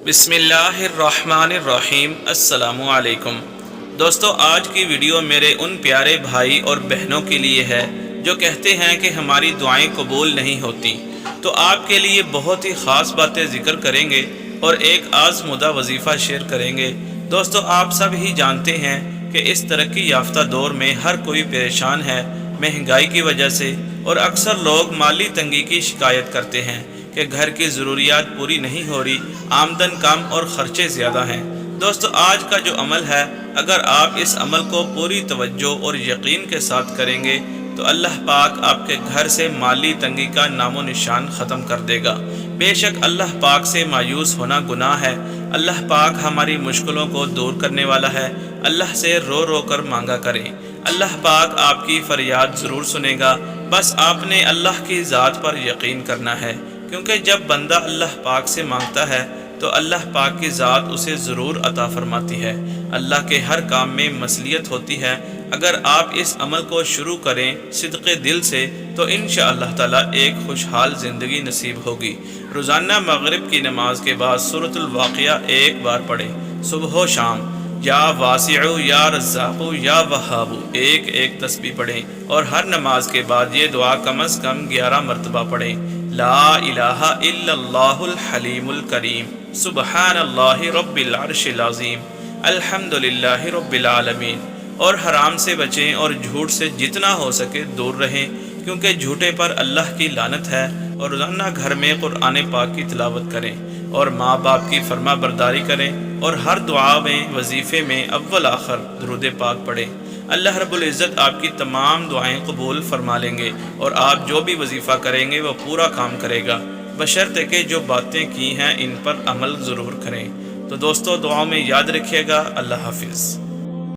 بسم اللہ الرحمن الرحیم۔ السلام علیکم دوستو، آج کی ویڈیو میرے ان پیارے بھائی اور بہنوں کے لیے ہے جو کہتے ہیں کہ ہماری دعائیں قبول نہیں ہوتی، تو آپ کے لیے بہت ہی خاص باتیں ذکر کریں گے اور ایک آزمودہ وظیفہ شیئر کریں گے۔ دوستو، آپ سب ہی جانتے ہیں کہ اس ترقی یافتہ دور میں ہر کوئی پریشان ہے مہنگائی کی وجہ سے، اور اکثر لوگ مالی تنگی کی شکایت کرتے ہیں کہ گھر کی ضروریات پوری نہیں ہو رہی، آمدن کم اور خرچے زیادہ ہیں۔ دوستو، آج کا جو عمل ہے، اگر آپ اس عمل کو پوری توجہ اور یقین کے ساتھ کریں گے تو اللہ پاک آپ کے گھر سے مالی تنگی کا نام و نشان ختم کر دے گا۔ بے شک اللہ پاک سے مایوس ہونا گناہ ہے۔ اللہ پاک ہماری مشکلوں کو دور کرنے والا ہے۔ اللہ سے رو رو کر مانگا کریں، اللہ پاک آپ کی فریاد ضرور سنے گا۔ بس آپ نے اللہ کی ذات پر یقین کرنا ہے، کیونکہ جب بندہ اللہ پاک سے مانگتا ہے تو اللہ پاک کی ذات اسے ضرور عطا فرماتی ہے۔ اللہ کے ہر کام میں مصلحت ہوتی ہے۔ اگر آپ اس عمل کو شروع کریں صدق دل سے تو انشاءاللہ تعالی ایک خوشحال زندگی نصیب ہوگی۔ روزانہ مغرب کی نماز کے بعد سورۃ الواقعہ ایک بار پڑھیں، صبح و شام۔ یا واسع یا رزاق یا وہاب ایک ایک تسبیح پڑھیں، اور ہر نماز کے بعد یہ دعا کم از کم 11 مرتبہ پڑھیں۔ لا الہ الا اللہ الحلیم الکریم، سبحان اللہ رب العرش العظیم، الحمدللہ رب العالمین۔ اور حرام سے بچیں اور جھوٹ سے جتنا ہو سکے دور رہیں، کیونکہ جھوٹے پر اللہ کی لعنت ہے۔ اور روزانہ گھر میں قرآن پاک کی تلاوت کریں، اور ماں باپ کی فرما برداری کریں، اور ہر دعا میں وظیفے میں اول آخر درود پاک پڑھیں۔ اللہ رب العزت آپ کی تمام دعائیں قبول فرما لیں گے، اور آپ جو بھی وظیفہ کریں گے وہ پورا کام کرے گا، بشرطے کہ جو باتیں کی ہیں ان پر عمل ضرور کریں۔ تو دوستو، دعاؤں میں یاد رکھیے گا۔ اللہ حافظ۔